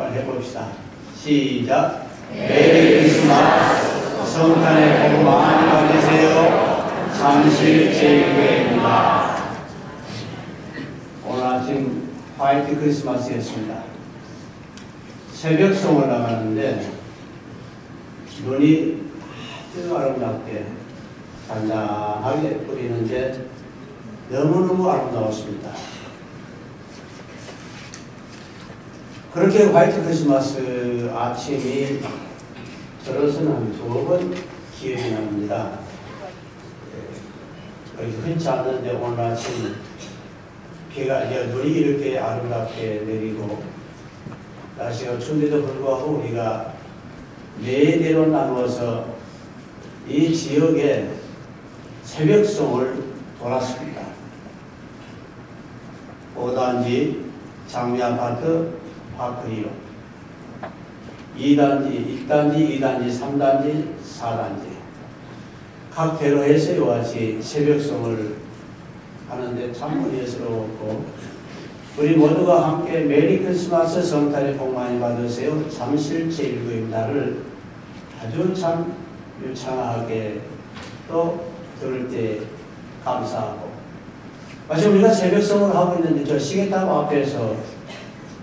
한번 해봅시다. 시작. 메리 크리스마스. 성탄의 복 많이 받으세요. 잠실 제1교회입니다. 오늘 아침 화이트 크리스마스였습니다. 새벽송을 나가는데 눈이 아주 아름답게 잔잔하게 뿌리는데 너무너무 아름다웠습니다. 그렇게 화이트 크리스마스 아침이 저로서는 한 2번 기억이 납니다. 흔치 않는데 오늘 아침 비가 눈이 이렇게 아름답게 내리고 날씨가 추운데도 불구하고 우리가 4대로 나누어서 이 지역에 새벽송을 돌았습니다. 5단지 장미아파트 파크리오 2단지, 1단지, 2단지, 3단지, 4단지 각 대로 해서 이와 같이 새벽송을 하는데 참 은혜스러웠고 우리 모두가 함께 메리 크리스마스 성탄의 복 많이 받으세요. 잠실 제1교회입니다를 아주 참 유창하게 또 들을 때 감사하고 마침 우리가 새벽송을 하고 있는데 저 시계탑 앞에서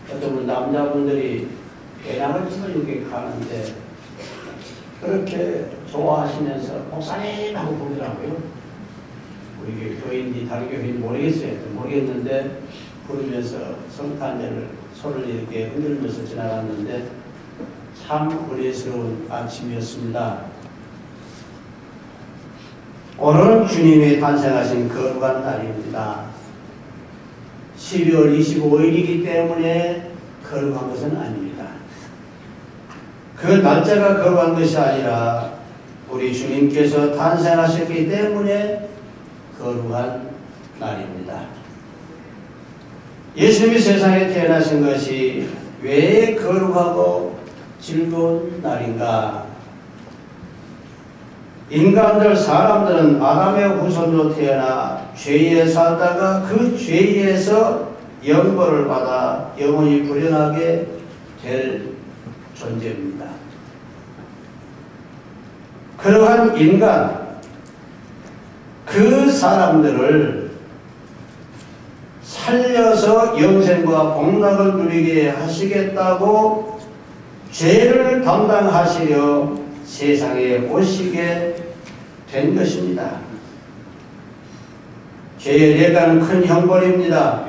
어떤 남자분들이 배낭을 짚어 이렇게 가는데 그렇게 좋아하시면서 목사님 하고 부르더라고요. 우리 교회인지 다른 교회인지 모르겠는데 부르면서 성탄절을 손을 이렇게 흔들면서 지나갔는데 참 은혜스러운 아침이었습니다. 오늘은 주님이 탄생하신 거룩한 날입니다. 12월 25일이기 때문에 거룩한 것은 아닙니다. 그 날짜가 거룩한 것이 아니라 우리 주님께서 탄생하셨기 때문에 거룩한 날입니다. 예수님이 세상에 태어나신 것이 왜 거룩하고 즐거운 날인가? 인간들, 사람들은 아담의 후손으로 태어나 죄에 살다가 그 죄에서 영벌을 받아 영원히 불행하게 될 존재입니다. 그러한 인간, 그 사람들을 살려서 영생과 복락을 누리게 하시겠다고 죄를 담당하시려 세상에 오시게 된 것입니다. 죄의 대가는 큰 형벌입니다.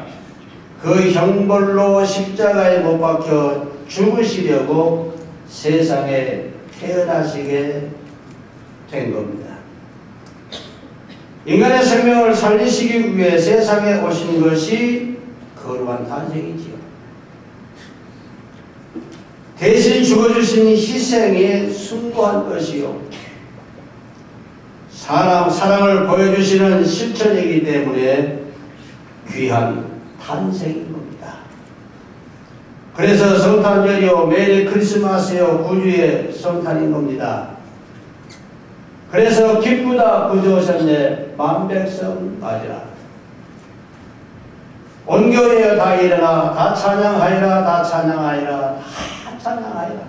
그 형벌로 십자가에 못 박혀 죽으시려고 세상에 태어나시게 된 겁니다. 인간의 생명을 살리시기 위해 세상에 오신 것이 거룩한 탄생이지요. 대신 죽어주신 희생이 숭고한 것이요. 사랑을 보여주시는 실천이기 때문에 귀한 탄생인 겁니다. 그래서 성탄절이요, 메리 크리스마스요, 구주의 성탄인 겁니다. 그래서 기쁘다 구주 오셨네 만백성 맞으라. 온 교회여 다 일어나 다 찬양하리라 다 찬양하리라 다 찬양하리라.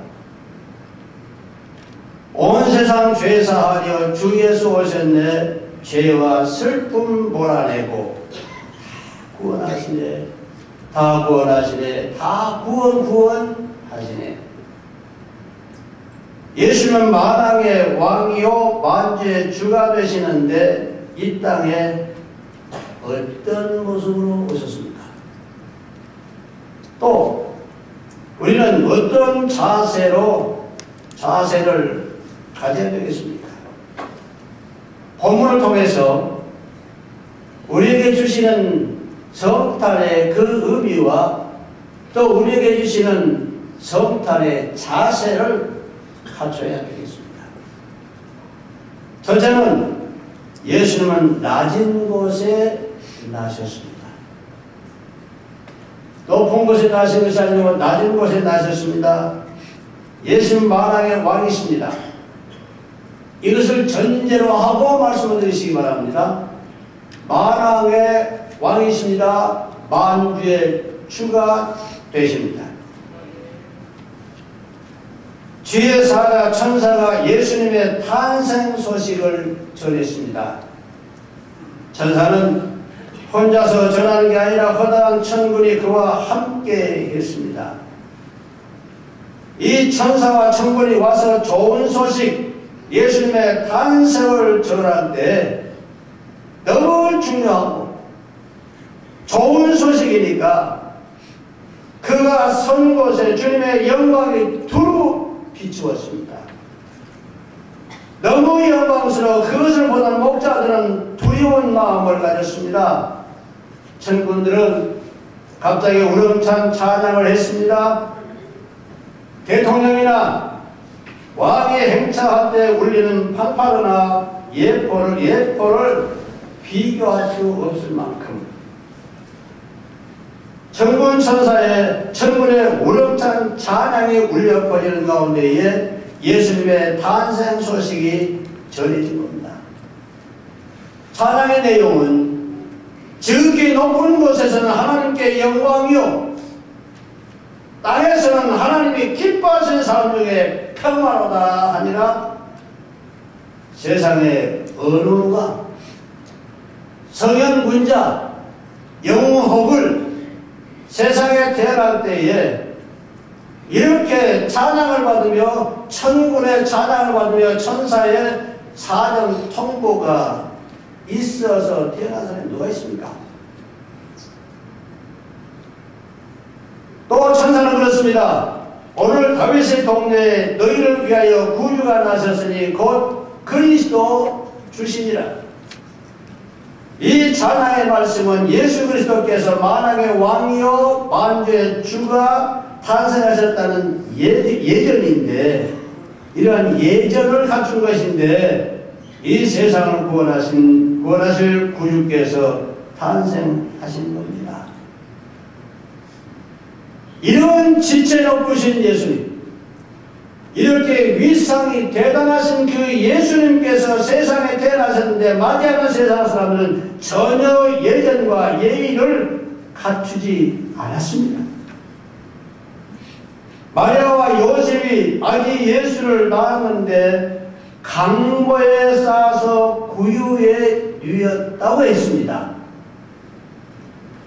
온 세상 죄사하려 주 예수 오셨네 죄와 슬픔 몰아내고 구원하시네 다 구원하시네 다 구원하시네. 예수는 만왕의 왕이요 만주의 주가 되시는데 이 땅에 어떤 모습으로 오셨습니까? 또 우리는 어떤 자세를 가져야 되겠습니까? 본문을 통해서 우리에게 주시는 성탄의 그 의미와 또 우리에게 주시는 성탄의 자세를 갖춰야 되겠습니다. 첫째는 예수님은 낮은 곳에 나셨습니다. 높은 곳에 나신 것이 아니고 낮은 곳에 나셨습니다. 예수님 만왕의 왕이십니다. 이것을 전제로 하고 말씀을 드리시기 바랍니다. 만왕의 왕이십니다. 만주의 주가 되십니다. 주의 사자 천사가 예수님의 탄생 소식을 전했습니다. 천사는 혼자서 전하는 게 아니라 허다한 천군이 그와 함께 했습니다. 이 천사와 천군이 와서 좋은 소식, 예수님의 탄생을 전할 때 너무 중요하고 좋은 소식이니까 그가 선 곳에 주님의 영광이 두루 비추었습니다. 너무 영광스러워 그것을 보는 목자들은 두려운 마음을 가졌습니다. 천군들은 갑자기 우렁찬 찬양을 했습니다. 대통령이나 왕이 행차할 때 울리는 fanfare나 예포를 비교할 수 없을 만큼 천군의 우렁찬 찬양이 울려버리는 가운데에 예수님의 탄생 소식이 전해진 겁니다. 찬양의 내용은 지극히 높은 곳에서는 하나님께 영광이요 땅에서는 하나님이 기뻐하시는 사람 중에 평화로다 하니라. 세상의 어느 누가 성현군자 영웅혹을 세상에 태어날 때에 이렇게 찬양을 받으며 천군의 찬양을 받으며 천사의 사정 통보가 있어서 태어난 사람이 누가 있습니까? 또 천사는 그렇습니다. 오늘 다윗의 동네에 너희를 위하여 구주가 나셨으니 곧 그리스도 주시니라. 이 찬양의 말씀은 예수 그리스도께서 만왕의 왕이요 만주의 주가 탄생하셨다는 예전인데, 이러한 예전을 갖춘 것인데 이 세상을 구원하실 구주께서 탄생하신 겁니다. 이런 지체 높으신 예수님, 이렇게 위상이 대단하신 그 예수님께서 세상에 태어나셨는데 맞이하는 세상 사람들은 전혀 예전과 예의를 갖추지 않았습니다. 마리아와 요셉이 아기 예수를 낳았는데 강보에 싸서 구유에 누였다고 했습니다.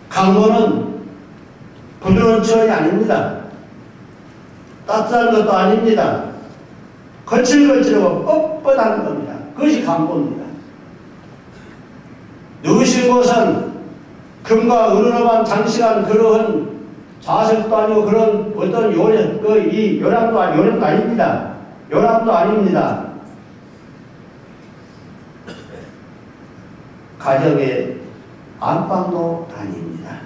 강보는 부드러운 천이 아닙니다. 따뜻한 것도 아닙니다. 거칠거칠하고 뻣뻣한 겁니다. 그것이 강보입니다. 누우신 곳은 금과 은으로만 장식한 그러한 자석도 아니고 그런 어떤 요람도 아닙니다. 요람도 아닙니다. 가정의 안방도 아닙니다.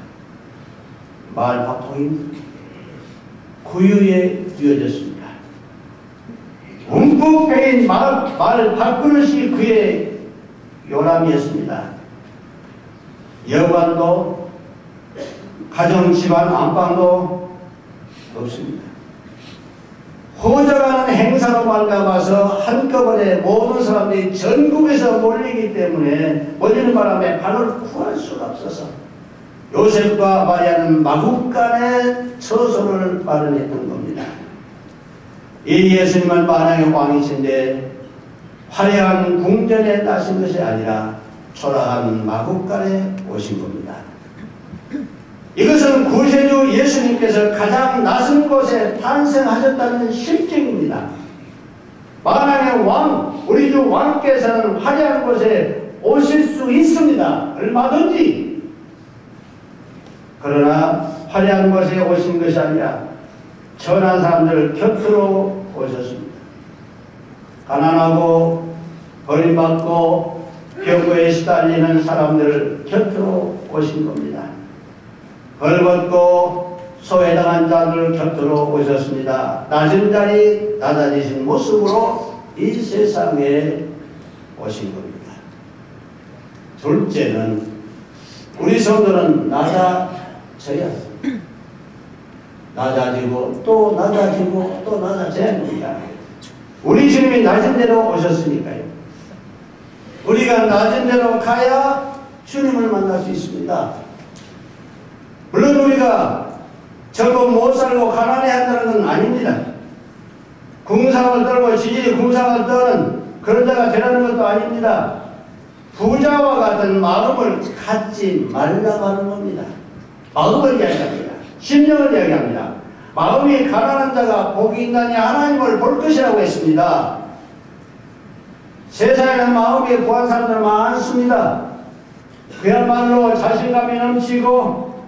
마을 밥통입니다. 구유에 뉘어졌습니다. 움푹 패인 말 밥그릇이 그의 요람이었습니다. 여관도 가정 집안 안방도 없습니다. 호적하는 행사로 말미암아서 한꺼번에 모든 사람들이 전국에서 몰리기 때문에 몰리는 바람에 발을 구할 수가 없어서 요셉과 마리아는 마국간에 처소를 마련했던 겁니다. 이 예수님은 만왕의 왕이신데 화려한 궁전에 나신 것이 아니라 초라한 마국간에 오신 겁니다. 이것은 구세주 예수님께서 가장 낮은 곳에 탄생하셨다는 실증입니다. 만왕의 왕, 우리 주 왕께서는 화려한 곳에 오실 수 있습니다. 얼마든지. 그러나 화려한 곳에 오신 것이 아니라 천한 사람들 곁으로 오셨습니다. 가난하고 버림받고 병고에 시달리는 사람들 곁으로 오신 겁니다. 벌벗고 소외당한 자들 곁으로 오셨습니다. 낮은 자리 낮아지신 모습으로 이 세상에 오신 겁니다. 둘째는 우리 성도는 낮아져야 낮아지고 또 낮아지고 또 낮아져야 합니다. 우리 주님이 낮은 데로 오셨으니까요. 우리가 낮은 데로 가야 주님을 만날 수 있습니다. 물론 우리가 저거 못 살고 가난해 한다는 건 아닙니다. 궁상을 떨고 지진이 궁상을 떠는 그런 자가 되라는 것도 아닙니다. 부자와 같은 마음을 갖지 말라고 하는 겁니다. 마음을 이야기합니다. 심령을 이야기합니다. 마음이 가난한 자가 복이 있나니 하나님을 볼 것이라고 했습니다. 세상에는 마음이 부한 사람들 많습니다. 그야말로 자신감이 넘치고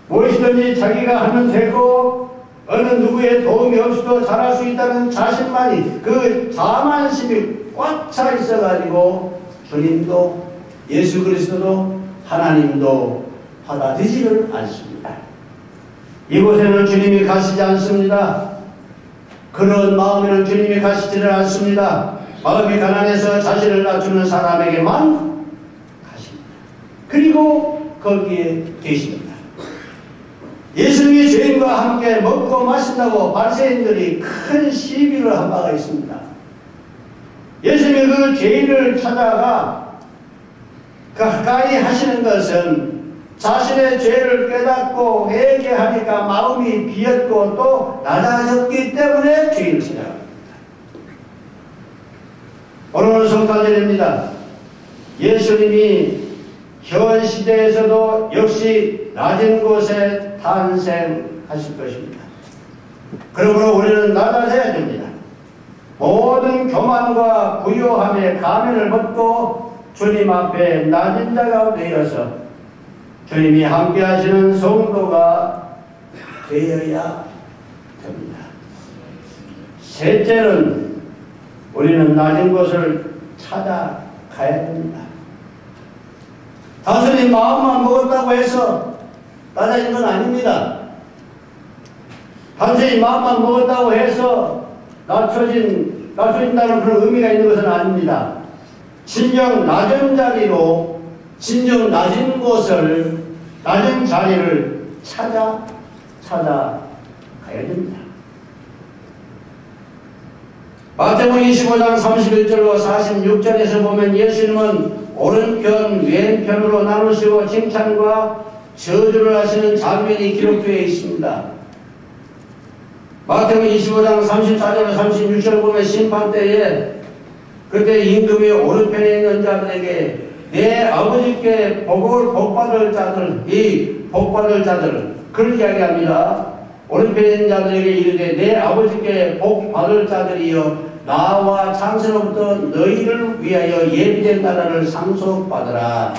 무엇이든지 자기가 하면 되고 어느 누구의 도움이 없이도 잘할 수 있다는 자신만이 그 자만심이 꽉 차 있어가지고 주님도 예수 그리스도도 하나님도 받아들이지를 않습니다. 이곳에는 주님이 가시지 않습니다. 그런 마음에는 주님이 가시지를 않습니다. 마음이 가난해서 자신을 낮추는 사람에게만 가십니다. 그리고 거기에 계십니다. 예수님이 죄인과 함께 먹고 마신다고 바리새인들이 큰 시비를 한 바가 있습니다. 예수님이 그 죄인을 찾아가 가까이 하시는 것은 자신의 죄를 깨닫고 회개하니까 마음이 비었고 또 낮아졌기 때문에 죄인을 찾아갑니다. 오늘은 성탄절입니다. 예수님이 현 시대에서도 역시 낮은 곳에 탄생하실 것입니다. 그러므로 우리는 낮아져야 됩니다. 모든 교만과 부요함의 가면을 벗고 주님 앞에 낮은 자가 되어서 주님이 함께 하시는 성도가 되어야 됩니다. 셋째는 우리는 낮은 곳을 찾아가야 됩니다. 단순히 마음만 먹었다고 해서 낮아진 건 아닙니다. 단순히 마음만 먹었다고 해서 낮춰진다는 그런 의미가 있는 것은 아닙니다. 진정 낮은 자리로, 진정 낮은 곳을, 낮은 자리를 찾아가야 됩니다. 마태복음 25장 31절로 46절에서 보면 예수님은 오른편, 왼편으로 나누시고 칭찬과 저주를 하시는 장면이 기록되어 있습니다. 마태복음 25장 34절 36절 보면 심판 때에 그때 임금이 오른편에 있는 자들에게 내 아버지께 복받을 자들, 이 복받을 자들, 그런 이야기합니다. 오른편에 있는 자들에게 이르되 내 아버지께 복받을 자들이여 나와 창세로부터 너희를 위하여 예비된 나라를 상속받으라.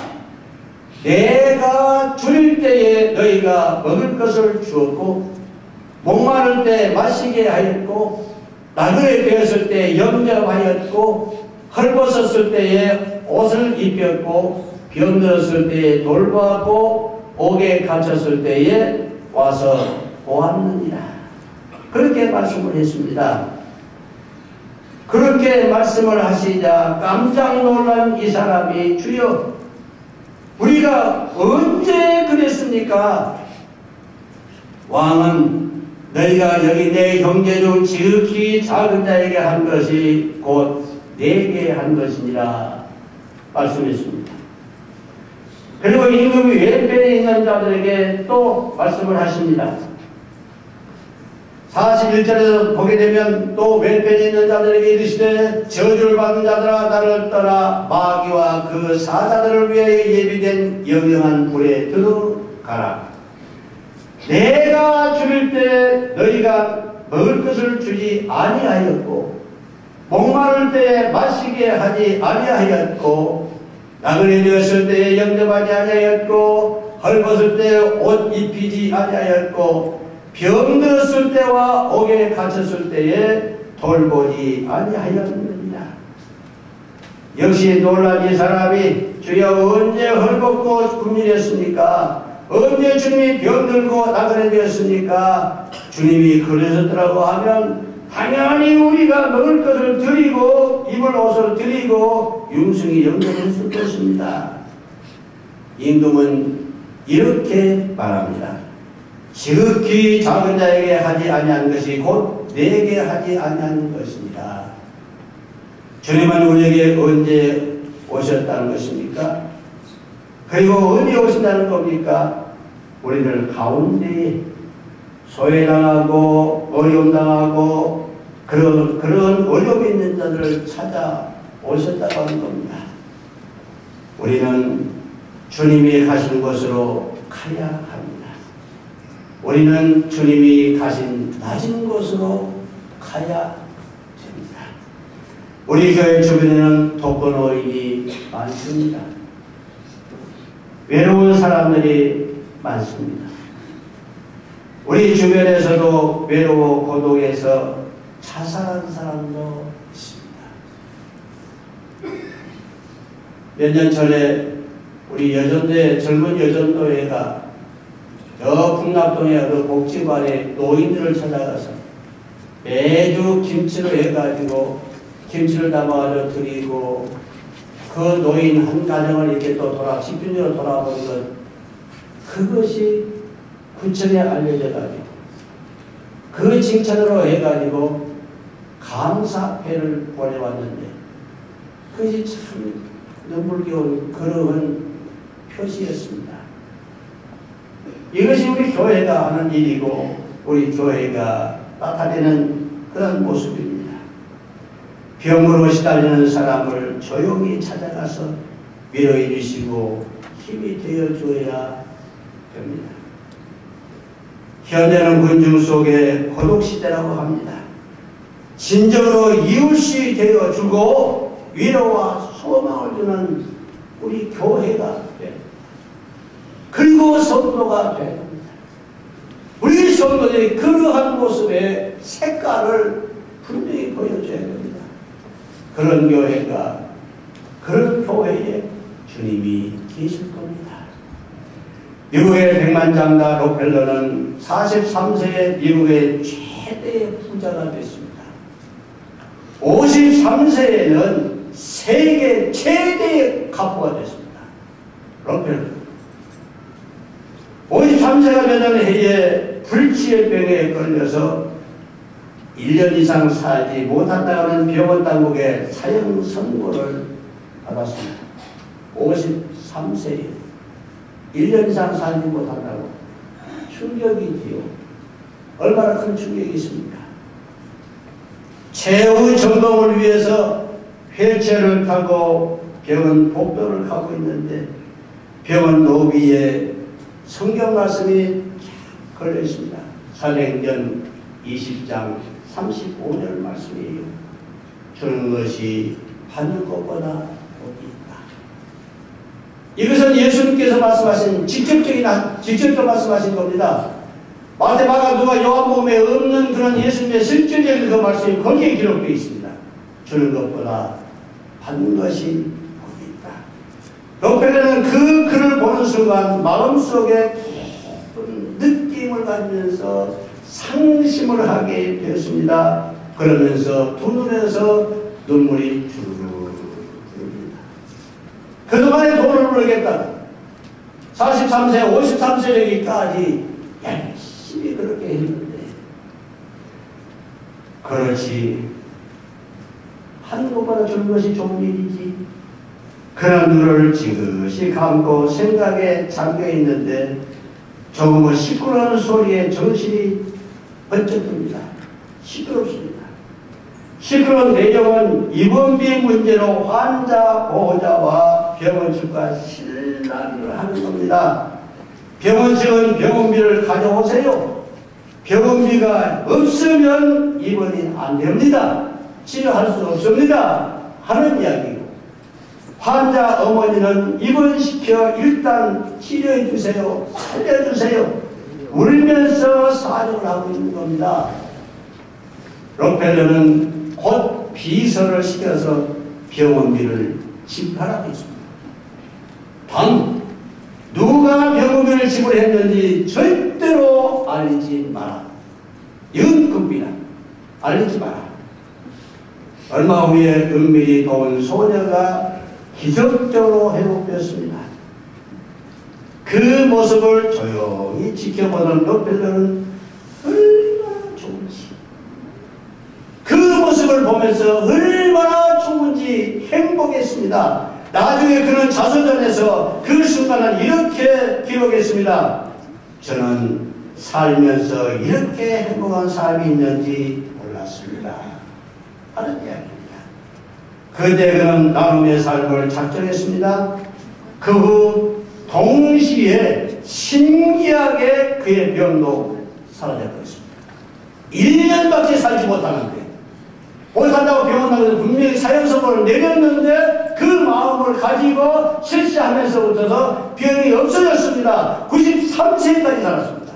내가 줄일 때에 너희가 먹을 것을 주었고 목마를 때 마시게 하였고 나그네 되었을 때 영접하였고 헐벗었을 때에 옷을 입혔고 병들었을 때에 돌보았고 옥에 갇혔을 때에 와서 보았느니라. 그렇게 말씀을 했습니다. 그렇게 말씀을 하시자 깜짝 놀란 이 사람이 주여 우리가 언제 그랬습니까? 왕은 너희가 여기 내 형제 중 지극히 작은 자에게 한 것이 곧 내게 한 것이니라 말씀했습니다. 그리고 임금이 왼편에 있는 자들에게 또 말씀을 하십니다. 41절에서 보게 되면 또 왼편에 있는 자들에게 이르시되 저주를 받은 자들아 나를 떠나 마귀와 그 사자들을 위하여 예비된 영영한 불에 들어가라. 내가 죽일 때 너희가 먹을 것을 주지 아니하였고 목마를 때에 마시게 하지 아니하였고 나그네 되었을 때에 영접하지 아니하였고 헐벗을 때에 옷 입히지 아니하였고 병들었을 때와 옥에 갇혔을 때에 돌보지 아니하였느니라. 역시 놀란 이 사람이 주여 언제 헐벗고 굶주렸습니까? 언제 주님이 병들고 나그네 되었습니까? 주님이 그러셨더라고 하면 당연히 우리가 먹을 것을 드리고 입을 옷을 드리고 융성이 영접했을 것입니다. 임금은 이렇게 말합니다. 지극히 작은 자에게 하지 아니한 것이 곧 내게 하지 아니한 것입니다. 주님은 우리에게 언제 오셨다는 것입니까? 그리고 언제 오신다는 겁니까? 우리들 가운데 소외당하고 어려움당하고 그런 어려움이 있는 자들을 찾아오셨다고 하는 겁니다. 우리는 주님이 가신 곳으로 가야 합니다. 우리는 주님이 가신 낮은 곳으로 가야 됩니다. 우리 교회 주변에는 독거노인이 많습니다. 외로운 사람들이 많습니다. 우리 주변에서도 외로워 고독해서 자살한 사람도 있습니다. 몇 년 전에 우리 여전대 젊은 여전도회가 저 풍납동의 그 복지관에 노인들을 찾아가서 매주 김치를 해가지고 김치를 담아가지고 드리고 그 노인 한 가정을 이렇게 또 집중적으로 돌아보는 것, 그것이 구청에 알려져가지고 그 칭찬으로 해가지고 감사패를 보내왔는데 그것이 참 눈물겨운 그러한 표시였습니다. 이것이 우리 교회가 하는 일이고 우리 교회가 나타내는 그런 모습입니다. 병으로 시달리는 사람을 조용히 찾아가서 위로해 주시고 힘이 되어 줘야 됩니다. 현재는 군중 속에 고독시대라고 합니다. 진정으로 이웃이 되어주고 위로와 소망을 주는 우리 교회가 됩니다. 그리고 성도가 됩니다. 우리 성도들이 그러한 모습의 색깔을 분명히 보여줘야 됩니다. 그런 교회가, 그런 교회에 주님이 계실 겁니다. 미국의 백만장자 록펠러는 43세에 미국의 최대의 부자가 됐습니다. 53세에는 세계 최대의 가부가 됐습니다. 록펠러. 53세가 되던 해에 불치의 병에 걸려서 1년 이상 살지 못한다는 병원 당국의 사형 선고를 받았습니다. 53세에 1년 이상 살지 못한다고. 충격이지요. 얼마나 큰 충격이 있습니까? 최후 점검을 위해서 휠체어를 타고 병원 복도를 가고 있는데 병원 로비에 성경 말씀이 걸려 있습니다. 사도행전 20장 35절 말씀이에요. 주는 것이 받는 것보다 복이 있다. 이것은 예수님께서 말씀하신 직접적으로 말씀하신 겁니다. 마태, 마가, 누가, 요한복음에 없는 그런 예수님의 실질적인 그 말씀이 거기에 기록되어 있습니다. 주는 것보다 받는 것이 복이 있다. 록펠러는 그 글을 보는 순간 마음속에 깊은 느낌을 가지면서 상심을 하게 되었습니다. 그러면서 두 눈에서 눈물이 주르륵 흐릅니다. 그동안에 돈을 벌겠다. 43세, 53세 되기까지 열심히 그렇게 했는데 그렇지 하는 것보다 주는 것이 좋은 일이지. 그런 눈을 지그시 감고 생각에 잠겨 있는데 조금은 시끄러운 소리에 정신이 번쩍 듭니다. 시끄럽습니다. 시끄러운 내용은 입원비 문제로 환자 보호자와 병원 측과 실랑이를 하는 겁니다. 병원 측은 병원비를 가져오세요. 병원비가 없으면 입원이 안 됩니다. 치료할 수 없습니다. 하는 이야기고, 환자 어머니는 입원시켜 일단 치료해 주세요. 살려주세요. 울면서 사정을 하고 있는 겁니다. 록펠러는 곧 비서를 시켜서 병원비를 지불하라고 했습니다. 단 누가 병원비를 지불했는지 절대로 알리지 마라. 이건 급비다. 알리지 마라. 얼마 후에 은밀히 도운 소녀가 기적적으로 회복되었습니다. 그 모습을 조용히 지켜보던 록펠러는 얼마나 좋은지, 그 모습을 보면서 얼마나 좋은지 행복했습니다. 나중에 그는 자서전에서 그 순간을 이렇게 기록했습니다. 저는 살면서 이렇게 행복한 사람이 있는지 몰랐습니다. 하는 이야기입니다. 그때 그는 나눔의 삶을 작정했습니다. 그 후 동시에 신기하게 그의 병도 사라져버렸습니다. 1년밖에 살지 못하는데, 못 산다고 병원 나가서 분명히 사형선고를 내렸는데 그 마음을 가지고 실시하면서부터 병이 없어졌습니다. 93세까지 살았습니다.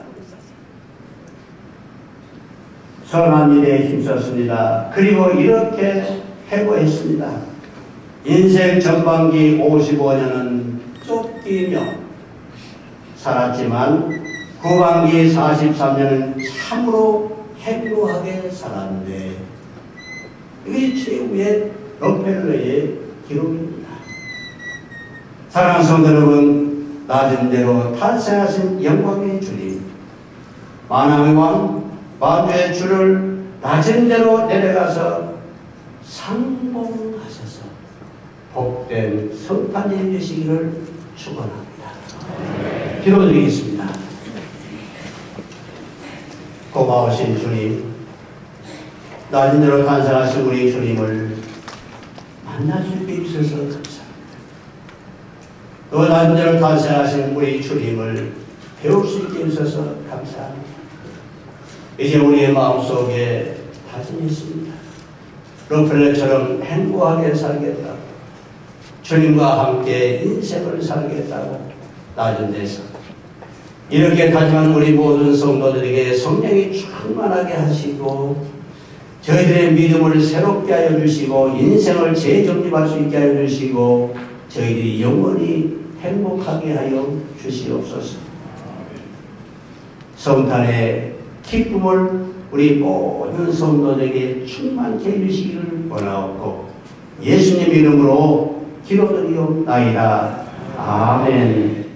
선한 일에 힘썼습니다. 그리고 이렇게 해고했습니다. 인생 전반기 55년은 쫓기며 살았지만 후반기 43년은 참으로 행복하게 살았는데, 이게 최후의 록펠러의 기록입니다. 사랑하는 성도 여러분, 낮은 대로 탄생하신 영광의 주님, 만왕의 왕, 만주의 주를 낮은 대로 내려가서 상봉하셔서 복된 성탄이 되시기를 축원합니다. 기도드리겠습니다. 고마우신 주님, 낮은 대로 탄생하신 우리 주님을 만날 수 있게 있어서 감사합니다. 또 낮은 대로 탄생하신 우리 주님을 배울 수 있게 있어서 감사합니다. 이제 우리의 마음속에 다짐이 있습니다. 록펠러처럼 행복하게 살겠다고, 주님과 함께 인생을 살겠다고 낮은 데서 이렇게 다짐한 우리 모든 성도들에게 성령이 충만하게 하시고 저희들의 믿음을 새롭게 하여 주시고 인생을 재정립할 수 있게 하여 주시고 저희들이 영원히 행복하게 하여 주시옵소서. 성탄의 기쁨을 우리 모든 성도들에게 충만케 해주시기를 원하옵고 예수님 이름으로 기도드리옵나이다. 아멘.